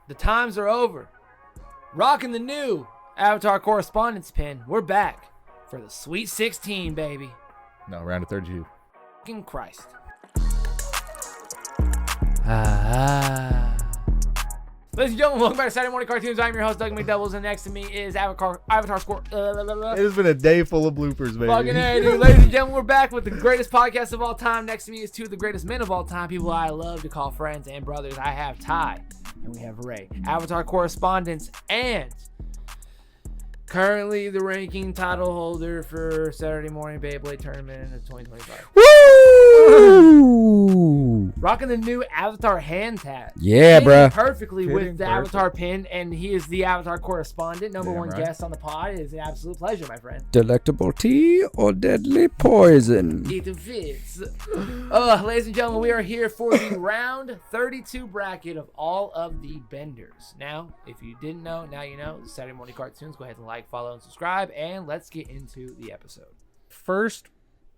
The times are over. Rocking the new Avatar correspondence pin. We're back for the Sweet 16, baby. No, round of 32. Fucking Christ. Ladies and gentlemen, welcome back to Saturday Morning Cartoons. I'm your host, Doug McDoubles, and next to me is Avatar Score. It has been a day full of bloopers, baby. Fucking A, dude. Ladies and gentlemen, we're back with the greatest podcast of all time. Next to me is two of the greatest men of all time, people I love to call friends and brothers. I have Ty, and we have Ray, Avatar correspondents, and currently the ranking title holder for Saturday Morning Beyblade Tournament of 2025. Woo! Rocking the new Avatar hand tat. Yeah, bruh. Perfectly with the Avatar pin, and he is the Avatar correspondent, number one guest on the pod. It is an absolute pleasure, my friend. Delectable tea or deadly poison? It fits. Ladies and gentlemen, we are here for the round 32 bracket of all of the benders. Now, if you didn't know, now you know. Saturday Morning Cartoons. Go ahead and like, follow, and subscribe, and let's get into the episode. First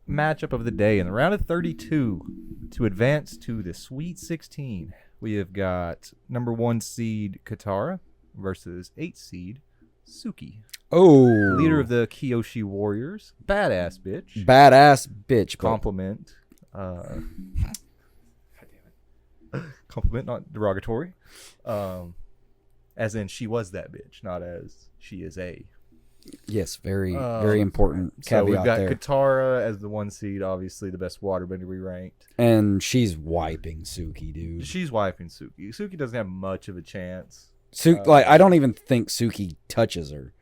matchup of the day in the round of 32 to advance to the Sweet 16. We have got number 1 seed Katara versus 8 seed Suki. Oh. Leader of the Kyoshi Warriors. Badass bitch. Badass bitch. Compliment. Compliment, not derogatory. As in she was that bitch, not as she is a. Yes, very important caveat so we've got there. Katara as the 1 seed, obviously the best waterbender we ranked. And she's wiping Suki, dude. She's wiping Suki. Suki doesn't have much of a chance. I don't even think Suki touches her.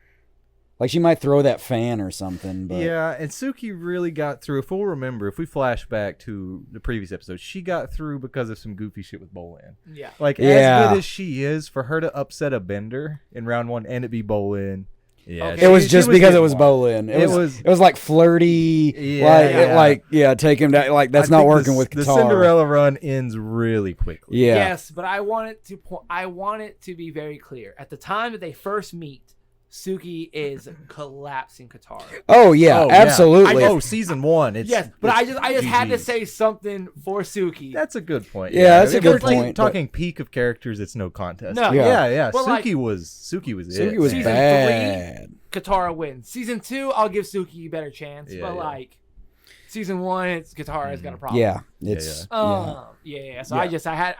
Like, she might throw that fan or something. But Yeah, and Suki really got through. If we'll remember, if we flash back to the previous episode, she got through because of some goofy shit with Bolin. Yeah. Like, as good as she is, for her to upset a bender in round 1 and it be Bolin. Yeah, Okay. It was just because it was Bolin. It was like flirty. Take him down. Like, that's not working with Katara. The Cinderella run ends really quickly. Yeah. Yes, but I want it to be very clear. At the time that they first meet, Suki is collapsing Katara. Oh yeah, absolutely. Season 1. But I just had to say something for Suki. That's a good point. Yeah, that's a good Like, point. talking peak of characters, it's no contest. No. Yeah. But Suki was Suki was Season bad. 3, Katara wins. Season 2, I'll give Suki a better chance. Yeah, but yeah. like season 1, it's Katara's got a problem. Yeah, it's So I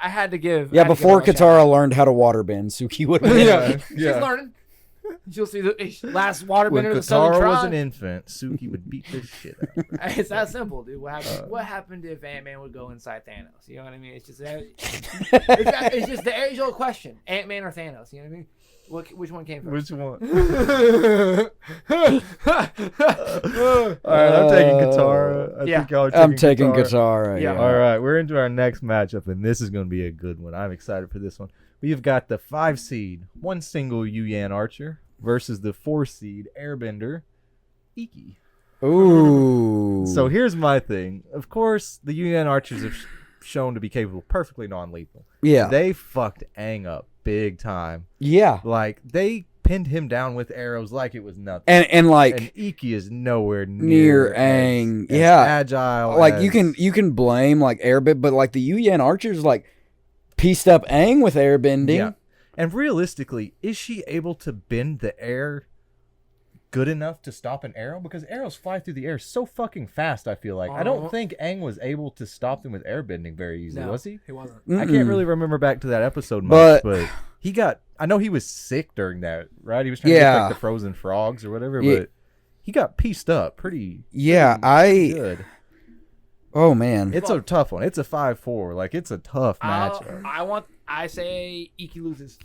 had to give. Yeah, before Katara learned how to waterbend, Suki would win. She's learning. You'll see the last waterbender When of the Southern Katara Tribe. was an infant, Suki would beat the shit out of her. It's that simple, dude. What happened if Ant-Man would go inside Thanos? You know what I mean? It's just it's just the age-old question: Ant-Man or Thanos? You know what I mean? Which one came first? Which one? All right, I'm taking Katara. I think y'all are taking Katara. Yeah. All right, we're into our next matchup, and this is going to be a good one. I'm excited for this one. We've got the 5 seed, 1 single Yuyan Archer versus the 4 seed Airbender, Ikki. Ooh. So here's my thing. Of course, the Yuyan Archers have shown to be capable, perfectly non-lethal. Yeah. They fucked Aang up big time. Yeah. Like, they pinned him down with arrows like it was nothing. And like Ikki is nowhere near Aang. as Yeah. agile. Like you can blame like airbend, but like the Yuyan Archers like pieced up Aang with airbending. Yeah. And realistically, is she able to bend the air good enough to stop an arrow? Because arrows fly through the air so fucking fast, I feel like. I don't think Aang was able to stop them with airbending very easily, was he? He wasn't. I can't really remember back to that episode much, but he got... I know he was sick during that, right? He was trying to get like the frozen frogs or whatever, but he got pieced up pretty good. Oh, man. It's a tough one. It's a 5-4. Like, it's a tough matchup. I say Ikki loses.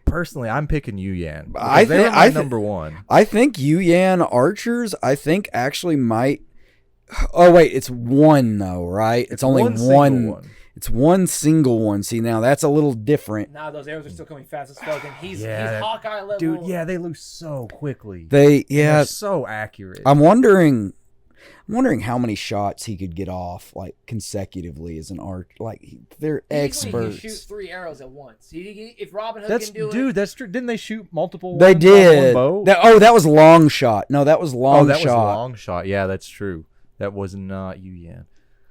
Personally, I'm picking Yuyan. They're my number 1. I think Yuyan Archers, actually might... Oh, wait. It's 1, though, right? It's only one. It's 1 single one. See, now that's a little different. Nah, those arrows are still coming fast as fuck, and he's Hawkeye level. Dude, yeah, they lose so quickly. They're so accurate. I'm wondering how many shots he could get off like consecutively as an arch. Like they're experts. He can shoot 3 arrows at once. If Robin Hood can do it, dude, that's true. Didn't they shoot multiple? They did. Bow? That was long shot. No, that was long shot. Was long shot. Yeah, that's true. That was not Yuyan.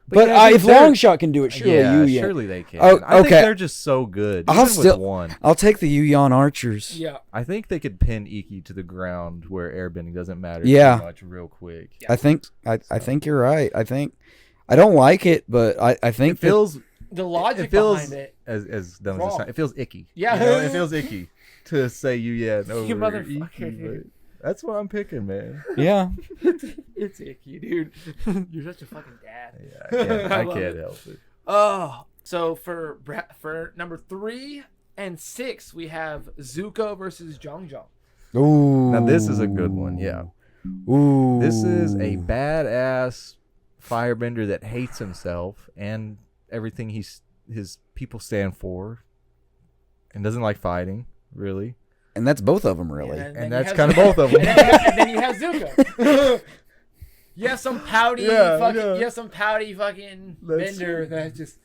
But yeah, if Longshot can do it, surely Yuyan. surely they can. Oh, I think okay. they're just so good. With one. I'll take the Yuyan archers. Yeah. I think they could pin Ikki to the ground where airbending doesn't matter Yeah. too much real quick. Yeah. I think you're right. I don't like it, but I think It feels The logic it feels behind it. as dumb as Wrong. it sounds. It feels icky. Yeah. You know, it feels icky to say Yuyan over You motherfucker. Ikki, but that's what I'm picking, man. yeah. It's Ikki, dude. You're such a fucking dad. Yeah, I love can't it. help it. Oh, so for number 3 and 6, we have Zuko versus Jeong. Ooh. Now this is a good one. Yeah. Ooh. This is a badass firebender that hates himself and everything his people stand for, and doesn't like fighting, really. And that's both of them, really. And that's kind of both of them. And then you have Zuko. You have some pouty some pouty fucking bender that just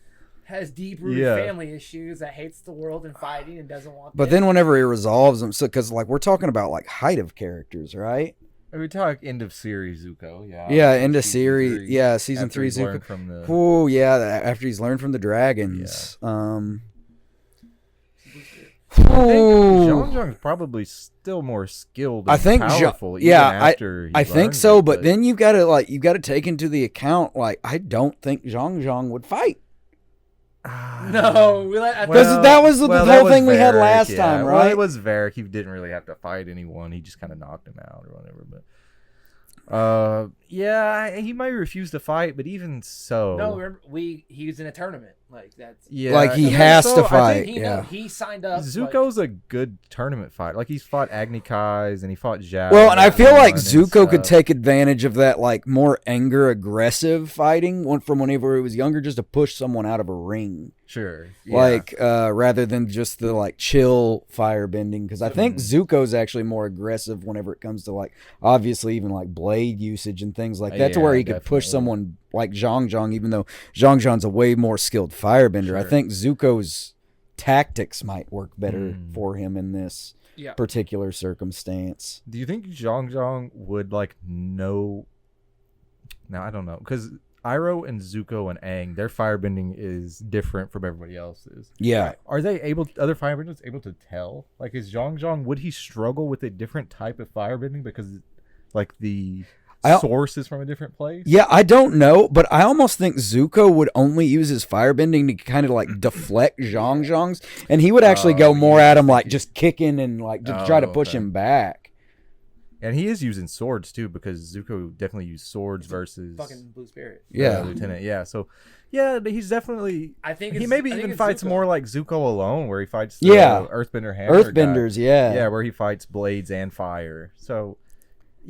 has deep-rooted family issues, that hates the world and fighting and doesn't want But then whenever he resolves them, so because like we're talking about like height of characters, right? We talk end of series Zuko, Yeah, end of series. Yeah, season 3 Zuko. From the... Oh yeah, after he's learned from the dragons. I think Jeong is probably still more skilled and I think powerful. I think so, but then you've got to take into the account, like, I don't think Jeong would fight. No, because that was the whole thing we had last time, right? Well, it was Varric. He didn't really have to fight anyone. He just kind of knocked him out or whatever. But he might refuse to fight, but even so, no. Remember, he was in a tournament like that's like he has to fight. He signed up. Zuko's a good tournament fighter. Like he's fought Agni Kais and he fought Zhao. Well, and I feel like Zuko could take advantage of that, like more anger, aggressive fighting from whenever he was younger, just to push someone out of a ring. Sure. Like rather than just the like chill firebending, because I think Zuko's actually more aggressive whenever it comes to like obviously even like blade usage and things like that, to where he could push someone like Jeong, even though Jeong's a way more skilled firebender. Sure. I think Zuko's tactics might work better for him in this particular circumstance. Do you think Jeong would like know? Now I don't know, because Iroh and Zuko and Aang, their firebending is different from everybody else's. Yeah. Right. Are they other firebenders able to tell? Like, is Jeong, would he struggle with a different type of firebending because, like, the source is from a different place? Yeah, I don't know, but I almost think Zuko would only use his firebending to kind of, like, deflect Jeong's, and he would actually go more at him, like, just kicking and, like, to try to push him back. And he is using swords too, because Zuko definitely used swords versus fucking Blue Spirit. Lieutenant. Yeah, so he's definitely. I think he maybe even fights more like Zuko alone, where he fights Earthbender hammer. Earthbenders, where he fights blades and fire. So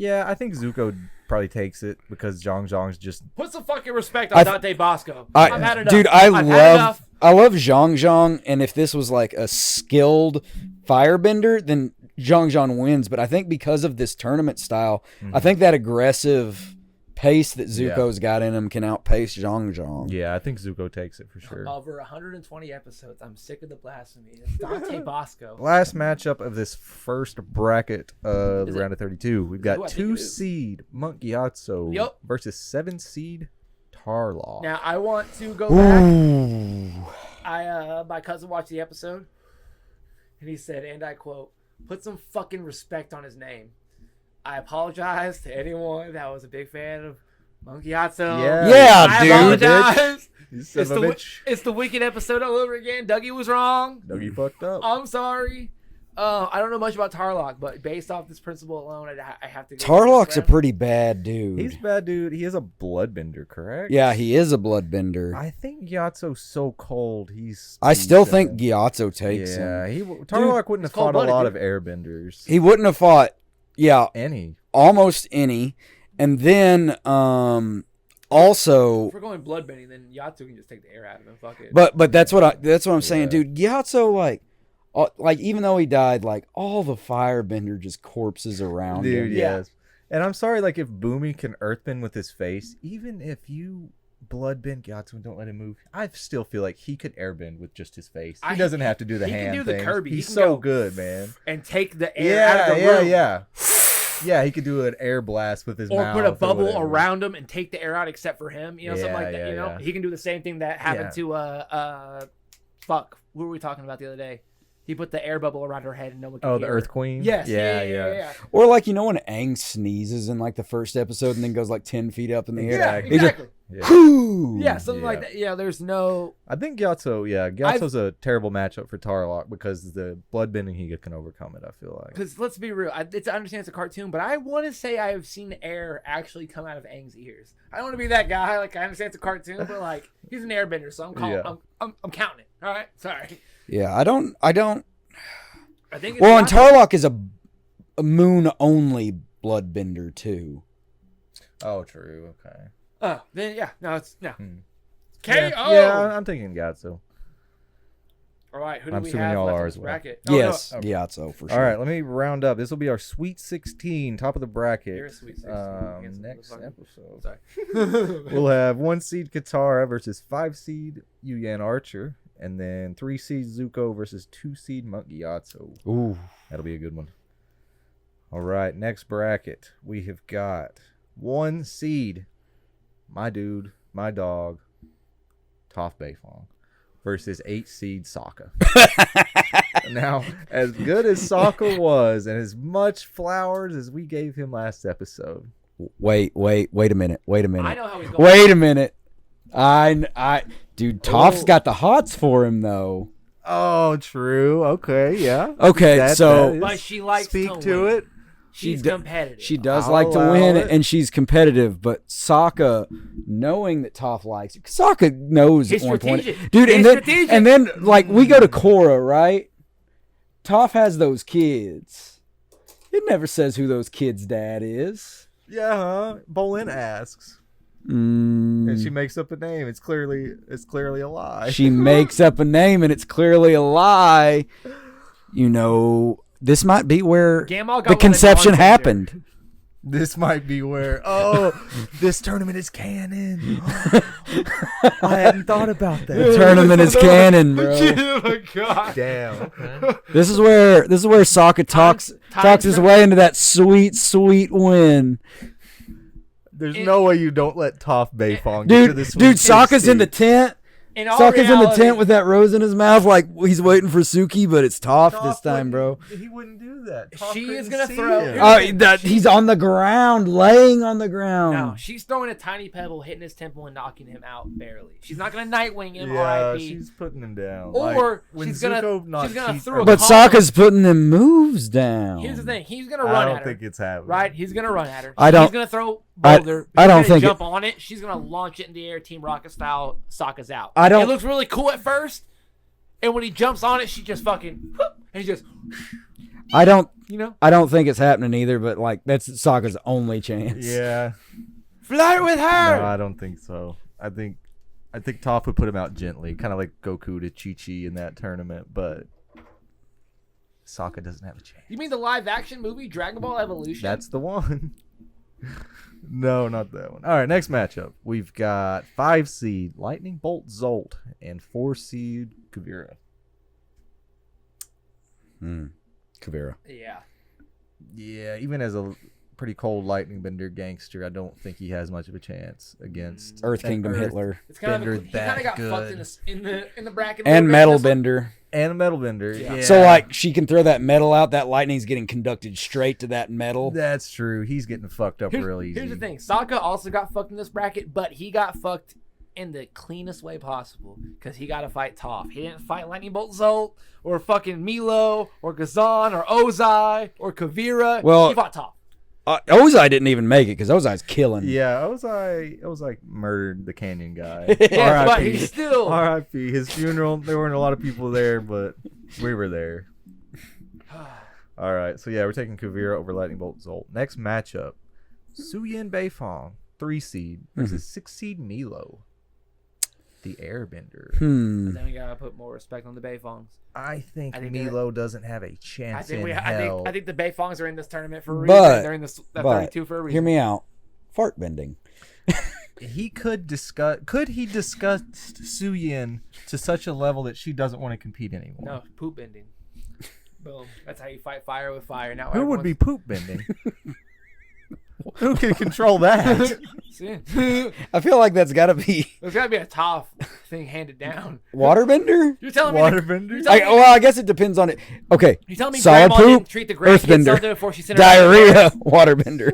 I think Zuko probably takes it because Jeong's just put some fucking respect on Dante Bosco. I've had enough. Dude, I love Jeong, and if this was like a skilled firebender, then Jeong wins, but I think because of this tournament style, I think that aggressive pace that Zuko's got in him can outpace Jeong. Yeah, I think Zuko takes it for sure. Over 120 episodes, I'm sick of the blasphemy. It's Dante Bosco. Last matchup of this first bracket of the round of 32. We've got 2 seed Monk Gyatso versus 7 seed Tarrlok. Now, I want to go back. My cousin watched the episode, and he said, and I quote, "Put some fucking respect on his name." I apologize to anyone that was a big fan of Monk Gyatso. Yeah, dude. I apologize. It's the wicked episode all over again. Dougie was wrong. Dougie fucked up. I'm sorry. I don't know much about Tarrlok, but based off this principle alone, I have to. Tarrlok's a pretty bad dude. He's a bad dude. He is a bloodbender, correct? Yeah, he is a bloodbender. I think Gyatso's so cold. I still think Gyatso takes him. Tarrlok wouldn't have fought a lot of airbenders. He wouldn't have fought. Yeah, almost any. And then also, if we're going bloodbending, then Gyatso can just take the air out of him. Fuck it. But that's what I'm saying, dude. Gyatso, like even though he died, like all the firebender just corpses around him. Dude, yes. And I'm sorry, like if Bumi can earthbend with his face, even if you bloodbend Gyatso and don't let him move, I still feel like he could airbend with just his face. He doesn't have to do the hand thing. He can do the Kirby. He's so good, man. And take the air out of the room. Yeah. Yeah, he could do an air blast with his or mouth. put a bubble whatever. around him and take the air out except for him. You know, something like that. Yeah, You know, yeah. he can do the same thing that happened to fuck. Who were we talking about the other day? He put the air bubble around her head and no one could Oh, hear the her. Earth Queen? Yes. Yeah. Or like, you know when Aang sneezes in like the first episode and then goes like 10 feet up in the air? Yeah, Exactly. exactly. Whoo! Yeah, something like Yeah. that. Yeah, there's no. I think Gyatso's a terrible matchup for Tarrlok because the bloodbending he can overcome it, I feel like. Because let's be real, I understand it's a cartoon, but I want to say I have seen air actually come out of Aang's ears. I don't want to be that guy. Like, I understand it's a cartoon, but like he's an airbender, so I'm calling. Yeah. I'm counting it. All right, sorry. Yeah, I don't. I think. It's Well, and not- Tarrlok is a moon only bloodbender too. Oh, true. Okay. Oh, then yeah, no, it's no. Hmm. KO. Yeah, I'm thinking Gyatso. All right, who do I'm we assuming have y'all left are in as this well. bracket? Oh, Yes, no. okay. Gyatso for sure. All right, let me round up. This will be our Sweet 16, top of the bracket. You're a Sweet 16. Next episode. Sorry. We'll have 1 seed Katara versus 5 seed Yuyan Archer, and then 3 seed Zuko versus 2 seed Monk Gyatso. Ooh. That'll be a good one. All right, next bracket. We have got 1 seed, my dude, my dog, Toph Beifong, versus 8 seed Sokka. Now, as good as Sokka was, and as much flowers as we gave him last episode, Wait a minute. I know how he's going. Wait a minute. Dude, Toph's got the hots for him though. oh, true. Okay, yeah. Okay, so But she likes speak to to win. it. She's do- competitive. she does I'll like to allow win, it. and she's competitive. But Sokka, knowing that Toph likes it, Sokka knows He's at one point, strategic. dude. He's strategic. And then like we go to Korra, right? Toph has those kids. It never says who those kids' dad is. Yeah, huh? Bolin asks. Mm, And she makes up a name. It's clearly a lie. she makes up a name, and it's clearly a lie. You know, this might be where Gamal got the one of conception Dawn's happened. This might be where. Oh, this tournament is canon. I hadn't thought about The that. tournament is canon, bro. Oh my god. Damn. This is where Sokka talks his way into that sweet win. There's no way you don't let Toph Beifong get to Dude, this. Sokka's in the tent. In all Sokka's in the reality, tent with that rose in his mouth, like he's waiting for Suki, but it's Toph this time, bro. He wouldn't do that. Toph She is couldn't gonna see throw- him. Oh, He's on the ground, laying on the ground. No, she's throwing a tiny pebble, hitting his temple, and knocking him out barely. She's not gonna Nightwing him, Yeah, R.I.P. she's putting him down. Or when she's gonna Zuko throw a But collar. Sokka's putting them moves down. Here's the thing: he's gonna I run don't at her. think it's happening. Right? He's gonna run at her. I don't- He's gonna throw I- boulder. I don't He's gonna think jump on it. She's gonna launch it in the air, Team Rocket style. Sokka's out. I don't- It looks really cool at first, and when he jumps on it, she just fucking whoop, and he just, I don't you know, think it's happening either, but like that's Sokka's only chance. Yeah. flirt with her. No, I don't think so. I think Toph would put him out gently, kind of like Goku to Chi-Chi in that tournament, but Sokka doesn't have a chance. You mean the live action movie Dragon Ball Evolution? That's the one. No, not that one. All right, next matchup. We've got 5 seed Lightning Bolt Zolt and 4 seed Kuvira. Kuvira. yeah. Yeah, even as a pretty cold lightning bender gangster, I don't think he has much of a chance against Earth an Kingdom Earth Hitler. It's kind Bender of he kind of got that fucked good. in the bracket. a And little bit. Metal This one- Bender. and a metal bender. Yeah. Yeah. So like she can throw that metal out, that lightning's getting conducted straight to that metal. That's true. He's getting fucked up real easy. Here's the thing: Sokka also got fucked in this bracket, but he got fucked in the cleanest way possible because he got to fight Toph. He didn't fight Lightning Bolt Zolt or fucking Meelo or Gazan or Ozai or Kuvira. Well, he fought Toph. Ozai didn't even make it because Ozai's killing. Yeah, I was like murdered the Canyon guy. Yeah, but R.I.P. he's still. R.I.P. His funeral. There weren't a lot of people there, but we were there. All right, so yeah, we're taking Kuvira over Lightning Bolt Zolt. Next matchup: Suyin Beifong, 3 seed versus 6 seed Meelo, the Airbender. Then we gotta put more respect on the Beifongs. I think I think Meelo doesn't have a chance in hell. I think the Beifongs are in this tournament for a reason. But- They're in this that but 32 for a reason. Hear me out. Fart bending. He could discuss. Could he discuss Suyin to such a level that she doesn't want to compete anymore? No, poop bending. Boom. That's how you fight fire with fire. Now Who would be poop bending? Who can control that? I feel like that's got to be There's got to be a Toph thing handed down. waterbender. You're telling me Waterbender? Well, I guess it depends on it. Okay, you telling me solid Grandma poop, didn't treat the grandkids something earthbender, before she sent her out to diarrhea, waterbender.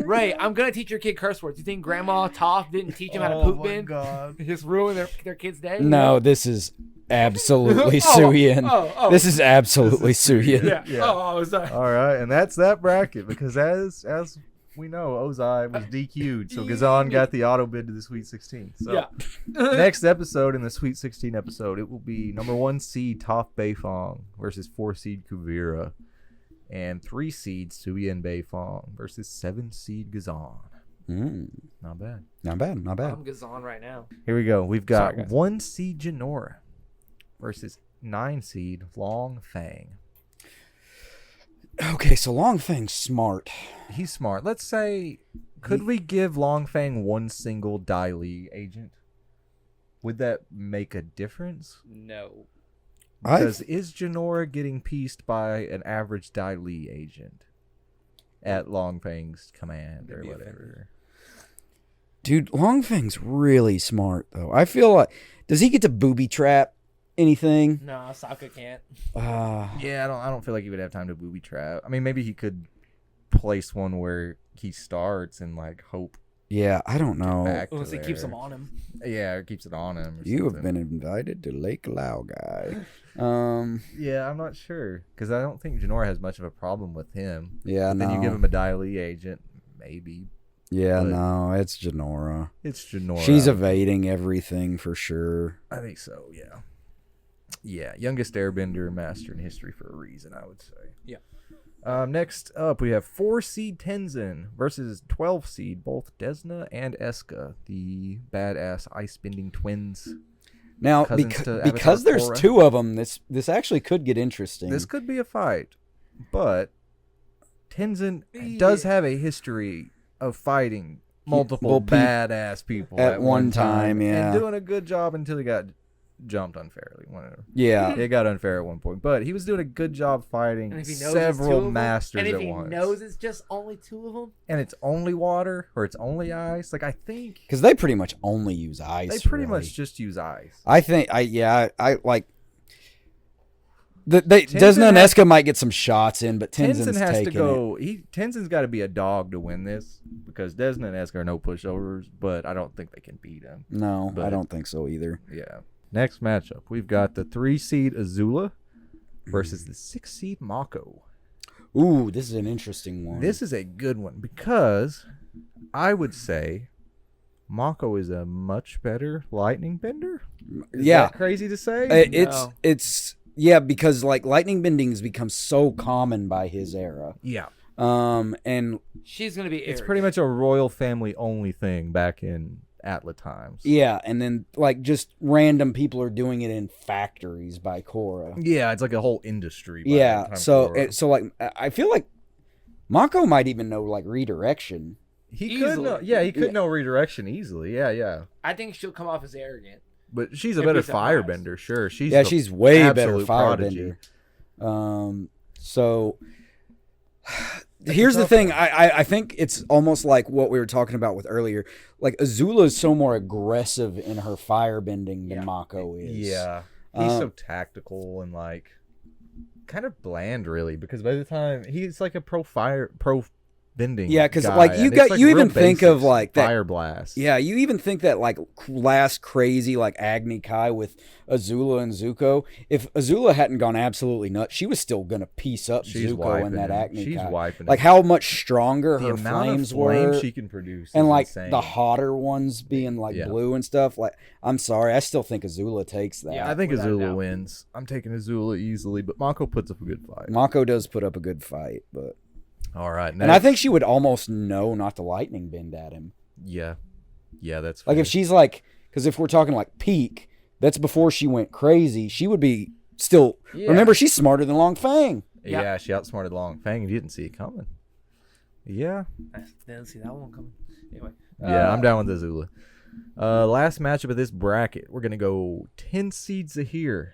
Ray, I'm gonna teach your kid curse words. You think Grandma Toph didn't teach him how to Oh poop my bin? God. Just ruin their kid's day? No, this is absolutely Suyin. This is absolutely Suyin. Yeah. Oh, sorry. All right, and that's that bracket because as we know, Ozai was DQ'd, so Gazan got the auto bid to the Sweet 16. So Yeah. next episode in the Sweet 16 episode, it will be number 1 seed Toph Beifong versus 4 seed Kuvira, and 3 seed Suyin Beifong versus 7 seed Gazan. Not bad. Not bad. Not bad. I'm Gazan right now. Here we go. We've got Sorry, guys. 1 seed Jinora versus 9 seed Long Feng. Okay, so Long Feng's smart. He's smart. Let's say, could we give Long Feng 1 single Dai Li agent? Would that make a difference? No. Because is Jinora getting pieced by an average Dai Li agent at Long Feng's command or whatever? Dude, Long Feng's really smart, though. I feel like... Does he get to booby trap anything? No, Sokka can't. Yeah, I don't feel like he would have time to booby trap. I mean, maybe he could place one where he starts and like hope. Yeah, I don't know. Unless he keeps them on him. Yeah, or keeps it on him. Or You have something. been invited to Lake Lao, guy. Yeah, I'm not sure because I don't think Jinora has much of a problem with him. Yeah, But no. then you give him a Dai Li agent, maybe. Yeah, but- no, it's Jinora. It's Jinora. She's evading everything for sure. I think so. Yeah. Yeah, youngest Airbender master in history for a reason, I would say. Yeah. Next up, we have 4 seed Tenzin versus 12 seed both Desna and Eska, the badass ice-bending twins. Now, Cousins to Avatar because there's Korra. 2 of them, this actually could get interesting. This could be a fight, but Tenzin does have a history of fighting multiple badass people at one time, yeah. and doing a good job until he got jumped unfairly. Whatever. Yeah. It got unfair at one point, but he was doing a good job fighting And if he knows several it's 2 of masters them, and if at he once. knows it's just only 2 of them, And it's only water or it's only ice. Like I think Because they pretty much only use ice. they pretty really. much just use ice. I think, I like... Desna and has- Eska might get some shots in, but Tenzin's Tenzin has to taking go. Tenzin's got to be a dog to win this because Desna and Eska are no pushovers, but I don't think they can beat him. it. No, but- I don't think so either. Yeah. Next matchup, we've got the 3 seed Azula versus the 6 seed Mako. Ooh, this is an interesting one. This is a good one because I would say Mako is a much better lightning bender. Is Yeah. that crazy to say? It's yeah, because like lightning bending has become so common by his era. Yeah. And she's gonna be. It's Eric. pretty much a royal family only thing back in Atla times. yeah, and then like just random people are doing it in factories by Korra. Yeah, it's like a whole industry. by Yeah, the time so Korra- so like I feel like Mako might even know like redirection. he could easily. know. Yeah, he could know redirection easily. Yeah. I think she'll come off as arrogant. But she's a If better he's that fast. firebender, sure. She's She's way better absolute prodigy. firebender. So here's the thing. I think it's almost like what we were talking about with earlier. Like Azula is so more aggressive in her firebending than Mako is. Yeah, he's so tactical and like kind of bland, really. Because by the time he's like a pro bending, Yeah, 'cause, guy, like, you and got- it's, like, you real even think of, basics, like, that- fire blast. Yeah, you even think that like last crazy like Agni Kai with Azula and Zuko. If Azula hadn't gone absolutely nuts, she was still gonna piece up She's Zuko wiping in that him. Agni She's Kai. wiping Like him. how much stronger The her amount flames of flame were, she can produce, and is like insane. the hotter ones being like Yeah. blue and stuff. Like I'm sorry, I still think Azula takes that. Yeah. I think without a Azula doubt. wins. I'm taking Azula easily, but Mako puts up a good fight. Mako does put up a good fight, but All right, and I think she would almost know not to lightning bend at him. yeah, that's Like fair. if she's like, because if we're talking like peak, that's before she went crazy. She would be still. Yeah. Remember, she's smarter than Long Feng. Yeah, she outsmarted Long Feng and you didn't see it coming. Yeah. I didn't see that one coming. Anyway. Yeah, I'm down with Azula. Last matchup of this bracket, we're gonna go 10 seed Zaheer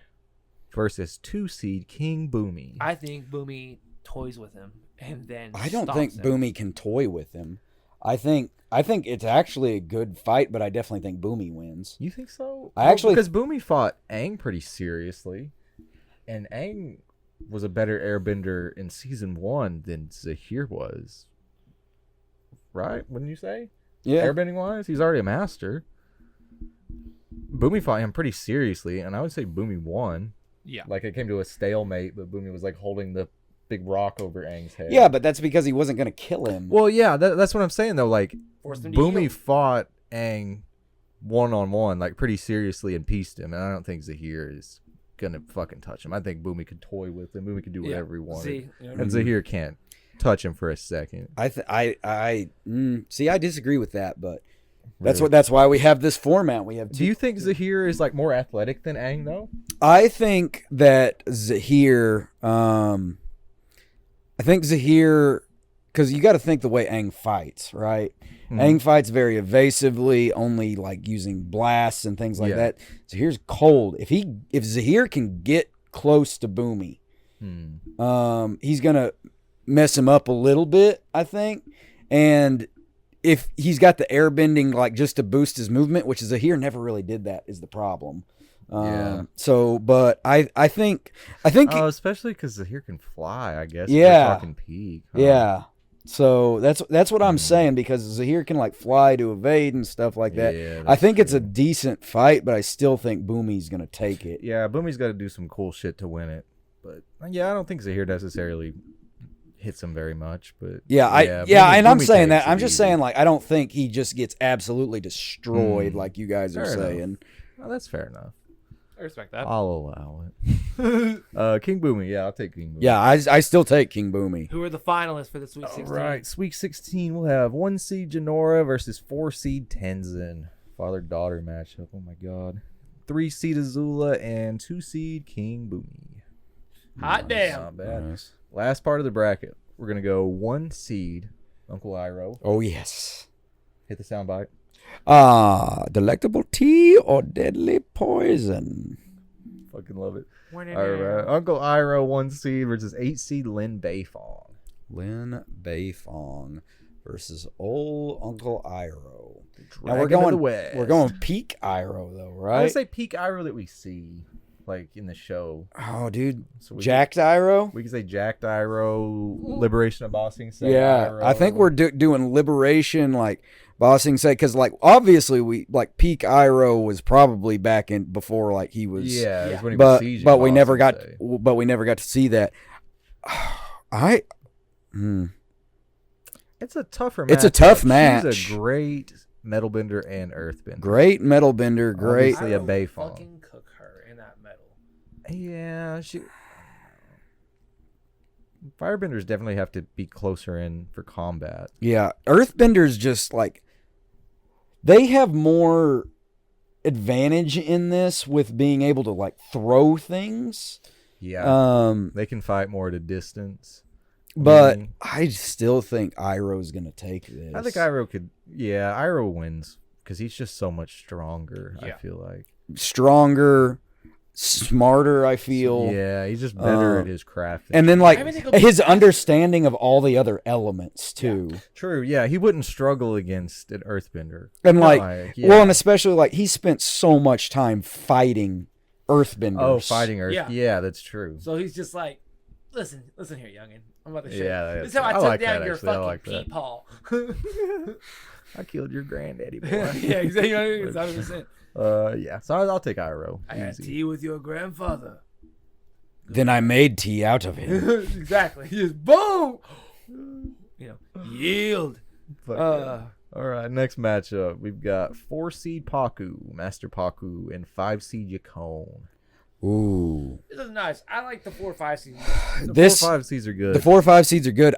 versus 2 seed King Bumi. I think Bumi toys with him and then I don't stomps think him. Bumi can toy with him. I think it's actually a good fight, but I definitely think Bumi wins. You think so? Because Bumi fought Aang pretty seriously, and Aang was a better airbender in season 1 than Zaheer was. Right? Wouldn't you say? Yeah. Airbending wise, he's already a master. Bumi fought him pretty seriously, and I would say Bumi won. Yeah. Like it came to a stalemate, but Bumi was like holding the big rock over Aang's head. Yeah, but that's because he wasn't going to kill him. Well, yeah, that's what I'm saying though. Like Forced him to Bumi yield. fought Aang 1-on-1, like pretty seriously, and pieced him. And I don't think Zaheer is gonna fucking touch him. I think Bumi could toy with him. Bumi could do whatever he wanted, See, you know what I and mean? Zaheer can't touch him for a second. See, I disagree with that, but Really? that's why we have this format. We have. Do you think Zaheer is like more athletic than Aang though? I think that Zaheer. I think Zaheer, because you got to think the way Aang fights, right? Mhm. Aang fights very evasively, only like using blasts and things like Yeah. that. Zaheer's cold. If Zaheer can get close to Bumi, he's gonna mess him up a little bit, I think. And if he's got the airbending like just to boost his movement, which Zaheer never really did, that is the problem. Yeah. So, but I think Oh, especially because Zaheer can fly. I guess. Yeah. If we're talking peak. Huh? yeah. So that's what I'm saying, because Zaheer can like fly to evade and stuff like that. Yeah, I think that's it's a true. decent fight, but I still think Bumi's gonna take it. Yeah, Bumi's got to do some cool shit to win it. But yeah, I don't think Zaheer necessarily hits him very much. But And I'm Bumi saying takes that. I'm it just easy. saying, like, I don't think he just gets absolutely destroyed like you guys are Fair enough. saying. Oh, that's fair enough. I respect that. I'll allow it. King Bumi. Yeah, I'll take King Bumi. Yeah, I still take King Bumi. Who are the finalists for the Sweet 16? All right, Sweet 16. We'll have 1 seed Jinora versus 4 seed Tenzin. Father-daughter matchup. Oh my god. 3 seed Azula and 2 seed King Bumi. Hot damn. Not bad. Nice. Last part of the bracket. We're gonna go 1 seed Uncle Iroh. Oh yes. Hit the soundbite. Delectable tea or deadly poison? Fucking love it. All Winner. right, Uncle Iroh 1 seed versus 8 seed Lin Beifong. Lin Beifong versus old Uncle Iroh. Now Dragon of the West. we're going peak Iroh though, I right? would say peak Iroh that we see, like in the show. Oh, dude, So we jacked Iroh. We can say Jacked Iroh, Liberation of Bossing Say Yeah, Iroh. I think we're doing liberation, like Bossing Say, because like obviously we like peak Iroh was probably back in before like he was. Yeah, it's when he but was sieging but we never Bossing got Say. to see that. It's a tougher match. It's a tough match. She's a great metalbender and earthbender. Great metal bender, great. Obviously a Iroh Beifong. fucking cook her in that metal. Yeah, Firebenders definitely have to be closer in for combat. Yeah, earthbenders just like they have more advantage in this with being able to like throw things. Yeah, they can fight more at a distance. But Mhm. I still think Iroh's gonna take this. I think Iroh could. Yeah, Iroh wins because he's just so much stronger. I Yeah. feel like. Stronger, smarter. I feel. Yeah, he's just better at his craft. And then I like even think it'll be his understanding of all the other elements too. True. Yeah, he wouldn't struggle against an earthbender. And like, yeah. well, and especially like he spent so much time fighting earthbenders. Oh, fighting Earth. Yeah. Yeah, that's true. So he's just like, listen here, youngin. I'm about to show Yeah, you. This is how I took like down that, your actually. I fucking like that. peepaw. I killed your granddaddy, boy. yeah, exactly. You know what I mean? It's 100%. Yeah. So I'll take Iroh. I had Easy. tea with your grandfather. Then I made tea out of him. Exactly. He just boom. You know, yield. Fuck yeah. All right, next matchup. We've got 4 seed Pakku, Master Pakku, and 5 seed Yakone. Ooh, This is nice. I like the 4-5 season. this 4-5 seeds are good. the 4 or 5 seeds are good.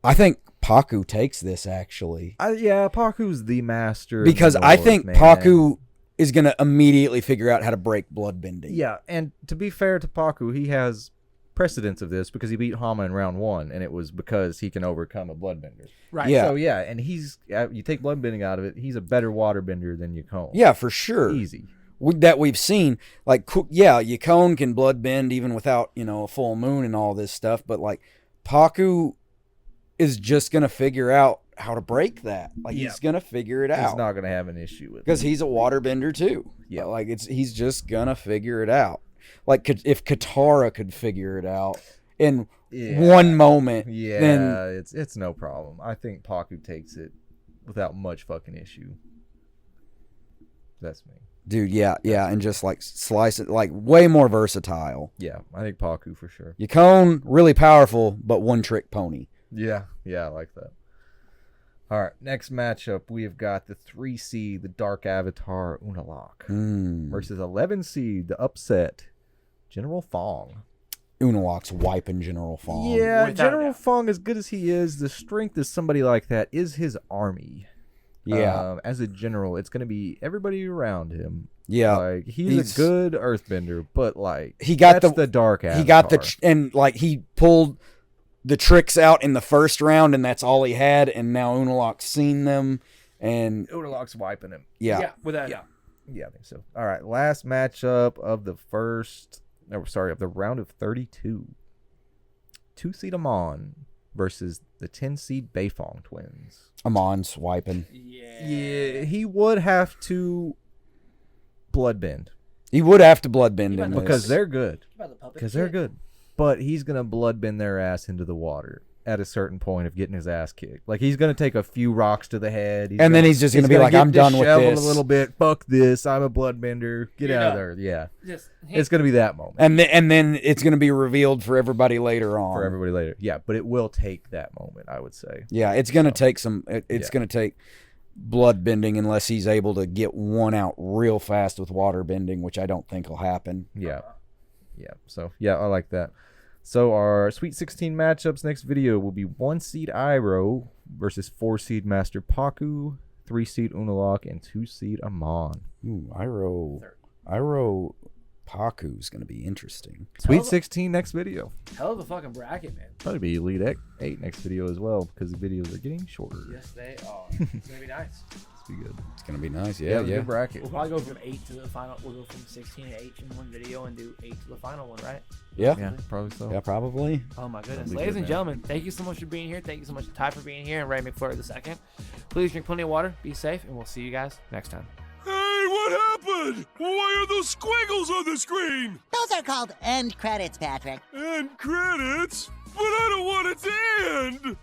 I think Pakku takes this actually Yeah, Pakku's the master. of because the I North, think man. Pakku is gonna immediately figure out how to break bloodbending. Yeah, and to be fair to Pakku, he has precedence of this because he beat Hama in round 1, and it was because he can overcome a bloodbender. Right. Yeah. So yeah, and he's you take bloodbending out of it, he's a better waterbender than Yakone. Yeah, for sure. Easy. That we've seen, like, yeah, Yakone can bloodbend even without, a full moon and all this stuff, but like Pakku is just gonna figure out how to break that. Like he's gonna figure it out. He's not gonna have an issue with it because he's a waterbender too. Yeah, like he's just gonna figure it out. Like if Katara could figure it out in one moment, then it's no problem. I think Pakku takes it without much fucking issue. That's me. Dude, yeah, and just like slice it, like way more versatile. Yeah, I think Pakku for sure. Yakone, really powerful, but one trick pony. Yeah, I like that. All right, next matchup, we have got the 3 seed, the Dark Avatar Unalaq, versus 11 seed, the upset, General Fong. Unalaq's wiping General Fong. Yeah, General Fong, as good as he is, the strength of somebody like that is his army. Yeah. As a general, it's going to be everybody around him. Yeah. Like, he's a good earthbender, but, like, he got the Dark Avatar. He got and, like, he pulled the tricks out in the first round, and that's all he had, and now Unalaq's seen them, and Unalaq's wiping him. Yeah. Yeah, without Yeah, I think so. All right, last matchup of the of the round of 32. 2 seed Amon versus the 10 seed Beifong twins. Amon's wiping. Yeah, he would have to bloodbend. He would have to bloodbend him because they're good. But he's going to bloodbend their ass into the water at a certain point of getting his ass kicked. Like, he's going to take a few rocks to the head. Then he's just going to be like, I'm done with this. A little bit. Fuck this. I'm a bloodbender. Get out of there. Yeah. It's going to be that moment. And then it's going to be revealed for everybody later on. Yeah, but it will take that moment, I would say. Yeah, it's going to take it's going to take blood bending unless he's able to get one out real fast with water bending, which I don't think will happen. Yeah. So, I like that. So our Sweet 16 matchups next video will be 1 seed Iroh versus 4 seed Master Pakku, 3 seed Unalaq, and 2 seed Amon. Ooh, Iroh Pakku is going to be interesting. Sweet 16 next video. Hell of a fucking bracket, man. Probably be Elite 8 next video as well because the videos are getting shorter. Yes, they are. It's going to be nice. Be good. It's gonna be nice. Yeah. Good bracket. We'll probably go from 8 to the final. We'll go from 16 to 8 in one video and do 8 to the final one, right? Yeah, probably so. Yeah, probably. Oh my goodness, ladies and gentlemen, thank you so much for being here. Thank you so much, Ty, for being here, and Ray McFlurry II. Please drink plenty of water. Be safe, and we'll see you guys next time. Hey, what happened? Why are those squiggles on the screen? Those are called end credits, Patrick. End credits? But I don't want it to end!